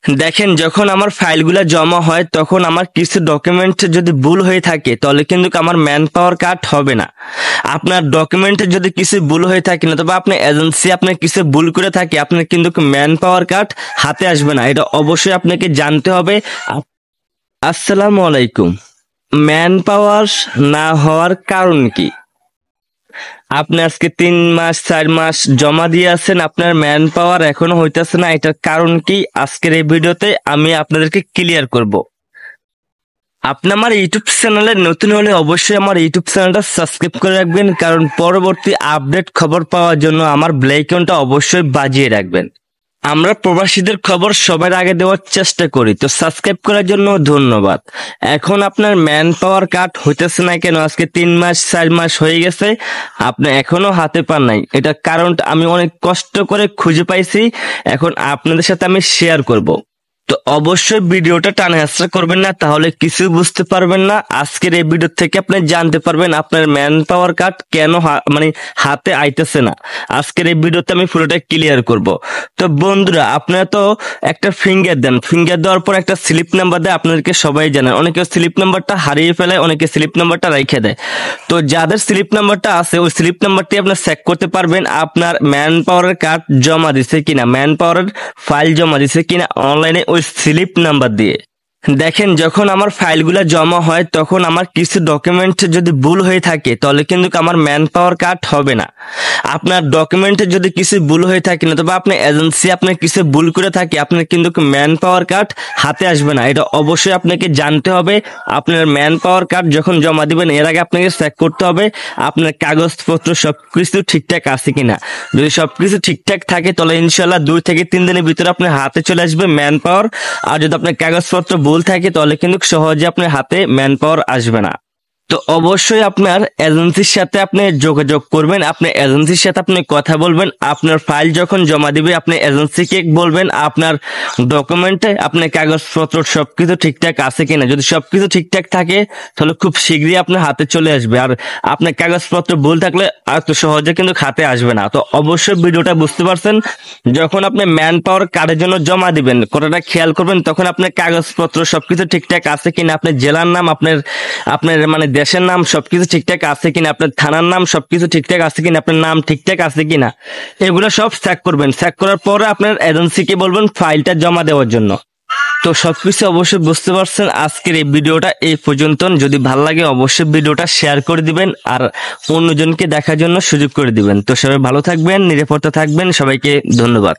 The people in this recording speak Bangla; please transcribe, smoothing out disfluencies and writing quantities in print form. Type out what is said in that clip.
দেখেন, যখন আমার ফাইলগুলা জমা হয় তখন আমার কিছু ডকুমেন্ট যদি ভুল হয়ে থাকে তাহলে কিন্তু আমার ম্যান পাওয়ার কাট হবে না। আপনার ডকুমেন্টে যদি কিছু ভুল হয়ে থাকে না, তবে আপনি এজেন্সি আপনার কিছু ভুল করে থাকে, আপনার কিন্তু ম্যান পাওয়ার কাট হাতে আসবে না। এটা অবশ্যই আপনাকে জানতে হবে। আসসালামু আলাইকুম। ম্যান পাওয়ার না হওয়ার কারণ কি? আপনি আজকে 3 মাস 4 মাস জমা দিয়ে আছেন, আপনার ম্যান পাওয়ার এখনো হইতেছে না, এটার কারণ কি আজকের এই ভিডিওতে আমি আপনাদেরকে ক্লিয়ার করব। আপনি আমার ইউটিউব চ্যানেলে নতুন হলে অবশ্যই আমার ইউটিউব চ্যানেলটা সাবস্ক্রাইব করে রাখবেন, কারণ পরবর্তী আপডেট খবর পাওয়ার জন্য আমার বেল আইকনটা অবশ্যই বাজিয়ে রাখবেন। আমরা প্রবাসীদের খবর সবার আগে দেওয়ার চেষ্টা করি, তো সাবস্ক্রাইব করার জন্য ধন্যবাদ। এখন আপনার ম্যান পাওয়ার কাট হইতেছে না কেন? আজকে 3 মাস 4 মাস হয়ে গেছে, আপনি এখনো হাতে পান নাই। এটা কারণটা আমি অনেক কষ্ট করে খুঁজে পাইছি, এখন আপনাদের সাথে আমি শেয়ার করব। তো অবশ্যই ভিডিওটা টানা হেঁচড়া করবেন না, তাহলে কিছু বুঝতে পারবেন না। আজকের এই ভিডিও থেকে আপনি জানতে পারবেন আপনার ম্যান পাওয়ার কার্ড কেন মানে হাতে আইতেছে না। আজকের এই ভিডিওতে আমি পুরোটা ক্লিয়ার করব। তো বন্ধুরা, আপনারা তো একটা ফিঙ্গার দেন, ফিঙ্গার দেওয়ার পর একটা স্লিপ নাম্বার দেয়, আপনাদেরকে সবাই জানেন। অনেকে স্লিপ নাম্বারটা হারিয়ে ফেলে, অনেকে স্লিপ নাম্বারটা রেখে দেয়। তো যাদের স্লিপ নাম্বারটা আছে, ওই স্লিপ নাম্বারটি আপনার চেক করতে পারবেন আপনার ম্যান পাওয়ারের কার্ড জমা দিছে কিনা, ম্যান পাওয়ারের ফাইল জমা দিছে কিনা অনলাইনে ওই স্লিপ নাম্বার দিয়ে। দেখেন, যখন আমার ফাইলগুলা জমা হয় তখন আমার কিছু ডকুমেন্ট যদি ভুল হয়ে থাকে তাহলে কিন্তু আমার ম্যান পাওয়ার কাট হবে না। আপনার ডকুমেন্টে যদি কিছু ভুল হয়ে থাকে না, তবে আপনি এজেন্সি আপনার কিছু ভুল করে থাকে, আপনার কিন্তু ম্যান পাওয়ার কাট হাতে আসবে না। এটা অবশ্যই আপনাকে জানতে হবে। আপনার ম্যান পাওয়ার কাট যখন জমা দিবেন এর আগে আপনাকে চেক করতে হবে আপনার কাগজপত্র সবকিছু ঠিকঠাক আছে কিনা। যদি সবকিছু ঠিকঠাক থাকে তাহলে ইনশাল্লাহ 2 থেকে 3 দিনের ভিতরে আপনার হাতে চলে আসবে ম্যান পাওয়ার। আর যদি আপনার কাগজপত্র ভুল থাকে তাহলে কিন্তু সহজে আপনার হাতে ম্যান পাওয়ার আসবে না। তো অবশ্যই আপনার এজেন্সির সাথে আপনি যোগাযোগ করবেন, আপনি এজেন্সির সাথে আপনি কথা বলবেন। আপনার ফাইল যখন জমা দিবে আপনি এজেন্সিকে বলবেন আপনার ডকুমেন্টে আপনার কাগজপত্র সবকিছু ঠিকঠাক আছে কিনা। যদি সবকিছু ঠিকঠাক থাকে তাহলে খুব শীঘ্রই আপনার হাতে চলে আসবে। আর আপনার কাগজপত্র ভুল থাকলে এত সহজে কিন্তু হাতে আসবে না। তো অবশ্যই ভিডিওটা বুঝতে পারছেন। যখন আপনি ম্যান পাওয়ার কার্ডের জন্য জমা দিবেন, কথাটা খেয়াল করবেন, তখন আপনার কাগজপত্র সবকিছু ঠিকঠাক আছে কিনা, আপনার জেলার নাম, আপনার আপনার মানে দেশের নাম সবকিছু ঠিকঠাক আছে কিনা, আপনার থানার নাম সবকিছু ঠিকঠাক আছে কিনা, আপনার নাম ঠিকঠাক আছে কিনা, এগুলো সব চেক করবেন। চেক করার পরে আপনার এজেন্সিকে বলবেন ফাইলটা জমা দেওয়ার জন্য। তো সবকিছু অবশ্যই বুঝতে পারছেন। আজকের এই ভিডিওটা এই পর্যন্ত। যদি ভালো লাগে অবশ্যই ভিডিওটা শেয়ার করে দিবেন আর অন্যজনকে দেখার জন্য সুযোগ করে দিবেন। তো সবাই ভালো থাকবেন, নিরাপদে থাকবেন। সবাইকে ধন্যবাদ।